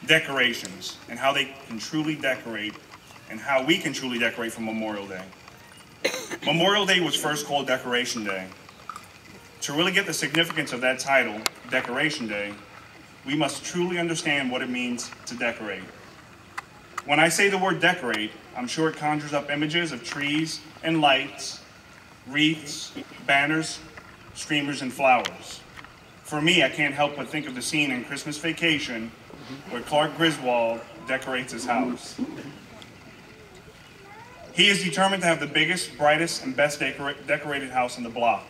decorations and how they can truly decorate and how we can truly decorate for Memorial Day. Memorial Day was first called Decoration Day. To really get the significance of that title, Decoration Day, we must truly understand what it means to decorate. When I say the word decorate, I'm sure it conjures up images of trees and lights, wreaths, banners, streamers, and flowers. For me, I can't help but think of the scene in Christmas Vacation where Clark Griswold decorates his house. He is determined to have the biggest, brightest, and best decorated house in the block.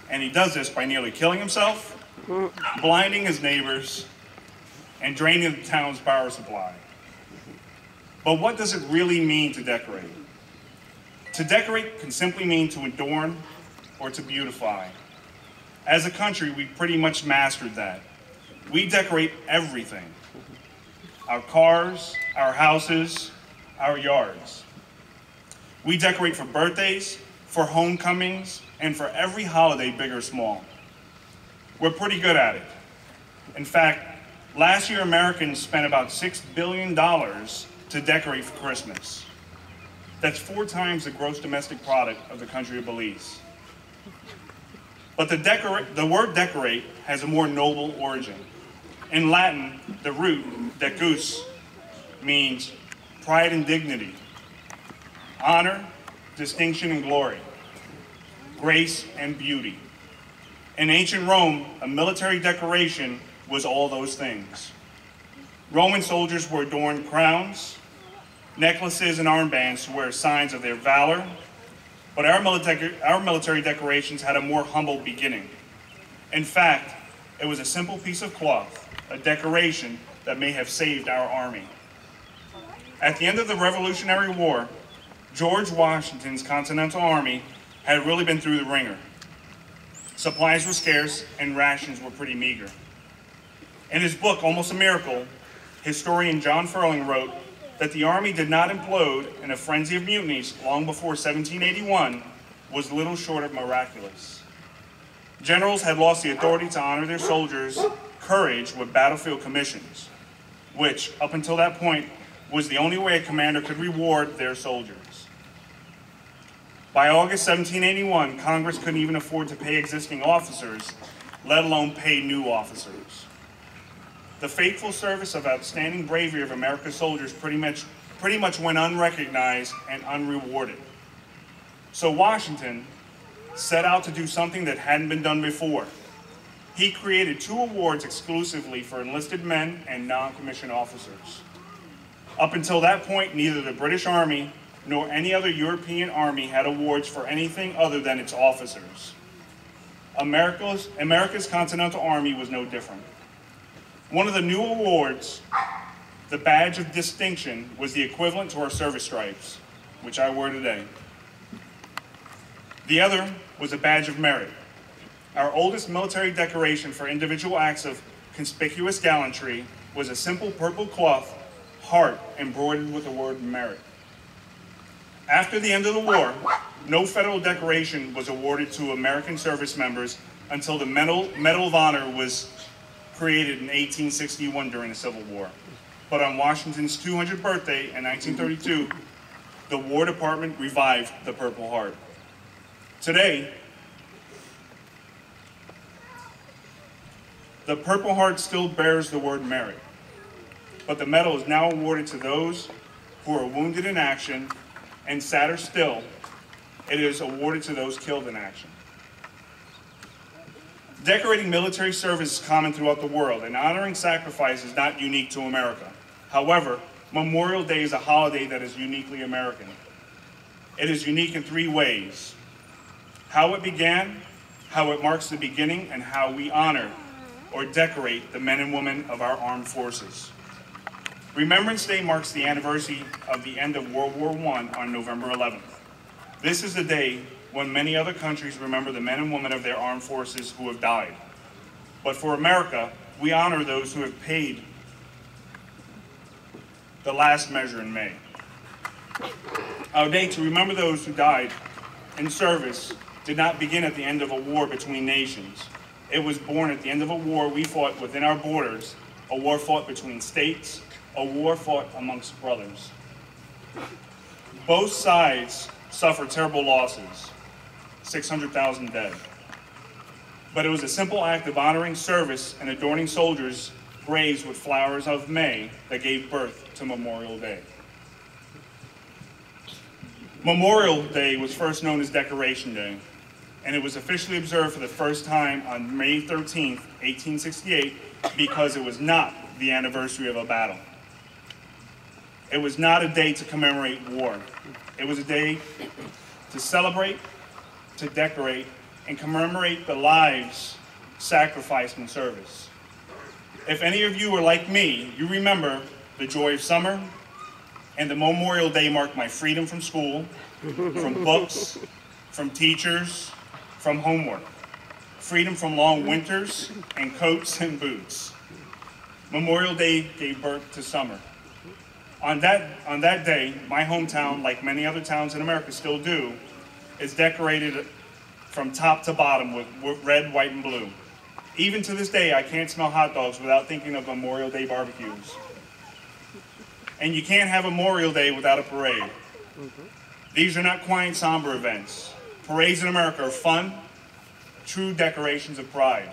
And he does this by nearly killing himself, blinding his neighbors, and draining the town's power supply. But what does it really mean to decorate? To decorate can simply mean to adorn or to beautify. As a country, we pretty much mastered that. We decorate everything. Our cars, our houses, our yards. We decorate for birthdays, for homecomings, and for every holiday, big or small. We're pretty good at it. In fact, last year Americans spent about $6 billion to decorate for Christmas. That's 4 times the gross domestic product of the country of Belize. But the word decorate has a more noble origin. In Latin, the root, decus, means pride and dignity, honor, distinction and glory, grace and beauty. In ancient Rome, a military decoration was all those things. Roman soldiers were adorned crowns, necklaces, and armbands to wear signs of their valor, but our military decorations had a more humble beginning. In fact, it was a simple piece of cloth, a decoration that may have saved our army. At the end of the Revolutionary War, George Washington's Continental Army had really been through the ringer. Supplies were scarce and rations were pretty meager. In his book, Almost a Miracle, historian John Furling wrote that the Army did not implode in a frenzy of mutinies long before 1781 was little short of miraculous. Generals had lost the authority to honor their soldiers' courage with battlefield commissions, which, up until that point, was the only way a commander could reward their soldiers. By August 1781, Congress couldn't even afford to pay existing officers, let alone pay new officers. The faithful service of outstanding bravery of America's soldiers pretty much went unrecognized and unrewarded. So Washington set out to do something that hadn't been done before. He created 2 awards exclusively for enlisted men and non-commissioned officers. Up until that point, neither the British Army nor any other European army had awards for anything other than its officers. America's Continental Army was no different. One of the new awards, the Badge of Distinction, was the equivalent to our service stripes, which I wear today. The other was a Badge of Merit, our oldest military decoration for individual acts of conspicuous gallantry was a simple purple cloth heart embroidered with the word merit. After the end of the war, no federal decoration was awarded to American service members until the Medal of Honor was created in 1861 during the Civil War. But on Washington's 200th birthday in 1932, the War Department revived the Purple Heart. Today, the Purple Heart still bears the word merit, but the medal is now awarded to those who are wounded in action, and sadder still, it is awarded to those killed in action. Decorating military service is common throughout the world, and honoring sacrifice is not unique to America. However, Memorial Day is a holiday that is uniquely American. It is unique in 3 ways: how it began, how it marks the beginning, and how we honor or decorate the men and women of our armed forces. Remembrance Day marks the anniversary of the end of World War I on November 11th. This is the day when many other countries remember the men and women of their armed forces who have died. But for America, we honor those who have paid the last measure in May. Our day to remember those who died in service did not begin at the end of a war between nations. It was born at the end of a war we fought within our borders a war fought between states, a war fought amongst brothers. Both sides suffered terrible losses, 600,000 dead. But it was a simple act of honoring service and adorning soldiers' graves with flowers of May that gave birth to Memorial Day. Memorial Day was first known as Decoration Day, and it was officially observed for the first time on May 13, 1868, because it was not the anniversary of a battle. It was not a day to commemorate war. It was a day to celebrate, to decorate, and commemorate the lives sacrificed in service. If any of you are like me, you remember the joy of summer, and the Memorial Day marked my freedom from school, from books, from teachers, from homework. Freedom from long winters and coats and boots. Memorial Day gave birth to summer. On that day, my hometown, like many other towns in America still do, is decorated from top to bottom with red, white, and blue. Even to this day, I can't smell hot dogs without thinking of Memorial Day barbecues. And you can't have a Memorial Day without a parade. These are not quiet, somber events. Parades in America are fun, true decorations of pride.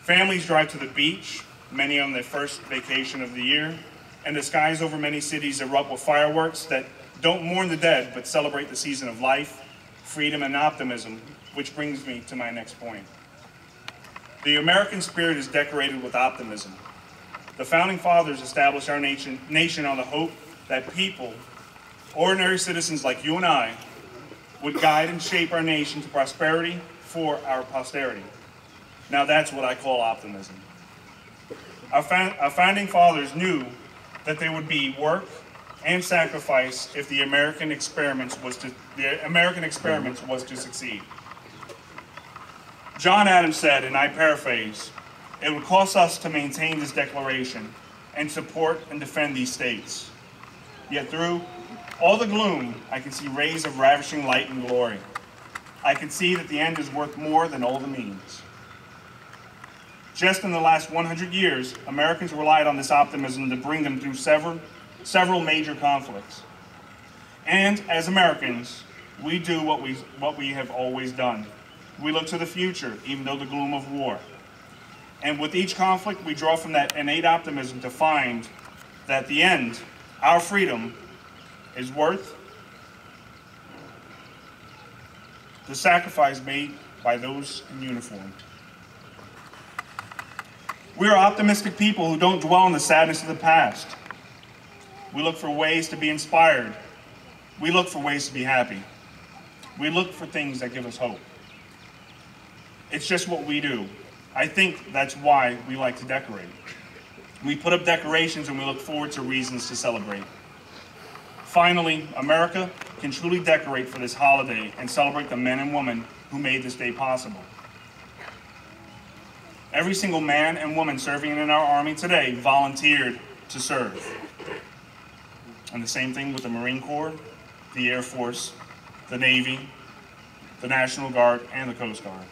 Families drive to the beach, many on their first vacation of the year, and the skies over many cities erupt with fireworks that don't mourn the dead, but celebrate the season of life, freedom, and optimism, which brings me to my next point. The American spirit is decorated with optimism. The Founding Fathers established our nation on the hope that people, ordinary citizens like you and I, would guide and shape our nation to prosperity for our posterity. Now that's what I call optimism. Our Founding Fathers knew that there would be work and sacrifice if the American experiment was to succeed. John Adams said, and I paraphrase, "It would cost us to maintain this declaration and support and defend these states. Yet through all the gloom, I can see rays of ravishing light and glory. I can see that the end is worth more than all the means." Just in the last 100 years, Americans relied on this optimism to bring them through several major conflicts. And as Americans, we do what we have always done. We look to the future, even though the gloom of war. And with each conflict, we draw from that innate optimism to find that the end, our freedom, is worth the sacrifice made by those in uniform. We are optimistic people who don't dwell on the sadness of the past. We look for ways to be inspired. We look for ways to be happy. We look for things that give us hope. It's just what we do. I think that's why we like to decorate. We put up decorations and we look forward to reasons to celebrate. Finally, America can truly decorate for this holiday and celebrate the men and women who made this day possible. Every single man and woman serving in our Army today volunteered to serve. And the same thing with the Marine Corps, the Air Force, the Navy, the National Guard, and the Coast Guard.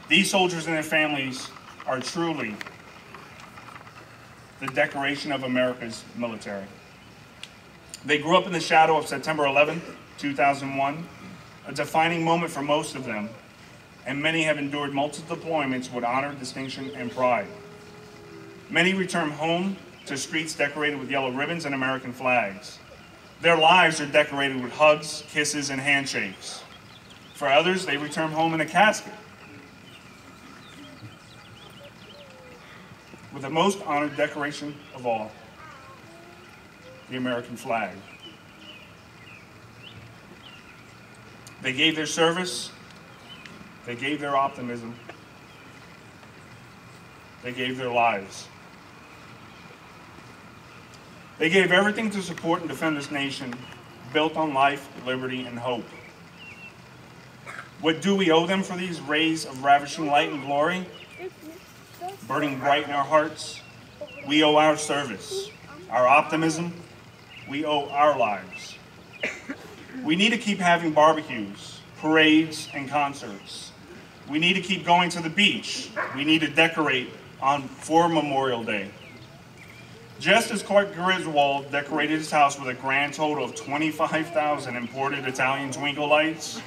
These soldiers and their families are truly the decoration of America's military. They grew up in the shadow of September 11, 2001, a defining moment for most of them, and many have endured multiple deployments with honor, distinction, and pride. Many return home to streets decorated with yellow ribbons and American flags. Their lives are decorated with hugs, kisses, and handshakes. For others, they return home in a casket with the most honored decoration of all, the American flag. They gave their service, they gave their optimism, they gave their lives. They gave everything to support and defend this nation, built on life, liberty, and hope. What do we owe them for these rays of ravishing light and glory? Burning bright in our hearts, we owe our service, our optimism, we owe our lives. We need to keep having barbecues, parades, and concerts. We need to keep going to the beach. We need to decorate for Memorial Day. Just as Clark Griswold decorated his house with a grand total of 25,000 imported Italian twinkle lights,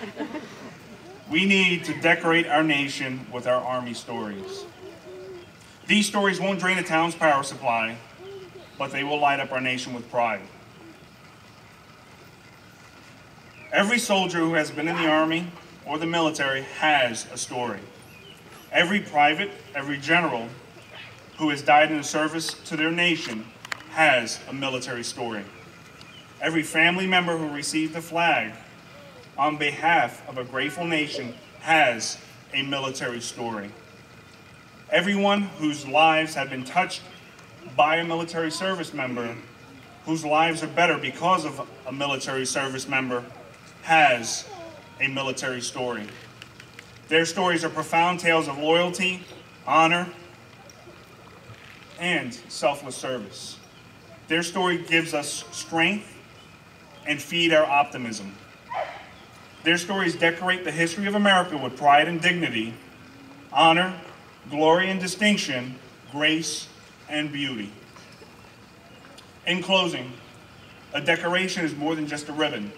we need to decorate our nation with our Army stories. These stories won't drain a town's power supply, but they will light up our nation with pride. Every soldier who has been in the Army or the military has a story. Every private, every general who has died in service to their nation has a military story. Every family member who received the flag on behalf of a grateful nation has a military story. Everyone whose lives have been touched by a military service member, whose lives are better because of a military service member, has a military story. Their stories are profound tales of loyalty, honor, and selfless service. Their story gives us strength and feed our optimism. Their stories decorate the history of America with pride and dignity, honor, glory and distinction, grace and beauty. In closing, a decoration is more than just a ribbon,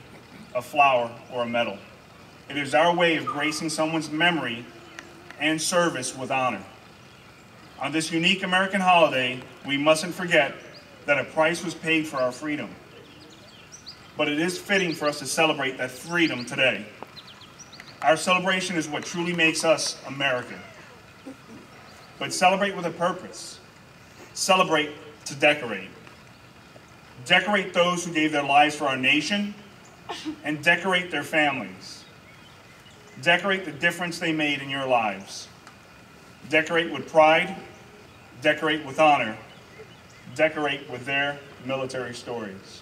a flower, or a medal. It is our way of gracing someone's memory and service with honor. On this unique American holiday, we mustn't forget that a price was paid for our freedom. But it is fitting for us to celebrate that freedom today. Our celebration is what truly makes us American. But celebrate with a purpose. Celebrate to decorate. Decorate those who gave their lives for our nation, and decorate their families. Decorate the difference they made in your lives. Decorate with pride, decorate with honor, decorate with their military stories.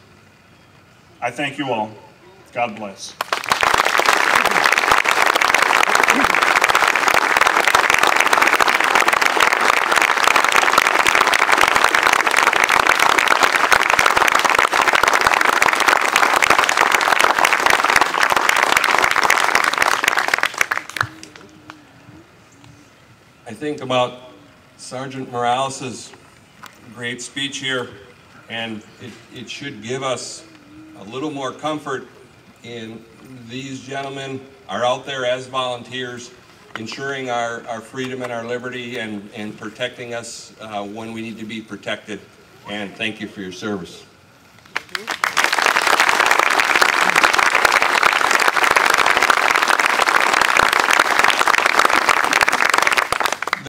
I thank you all. God bless. I think about Sergeant Morales's great speech here, and it should give us a little more comfort in these gentlemen are out there as volunteers, ensuring our freedom and our liberty and protecting us when we need to be protected. And thank you for your service.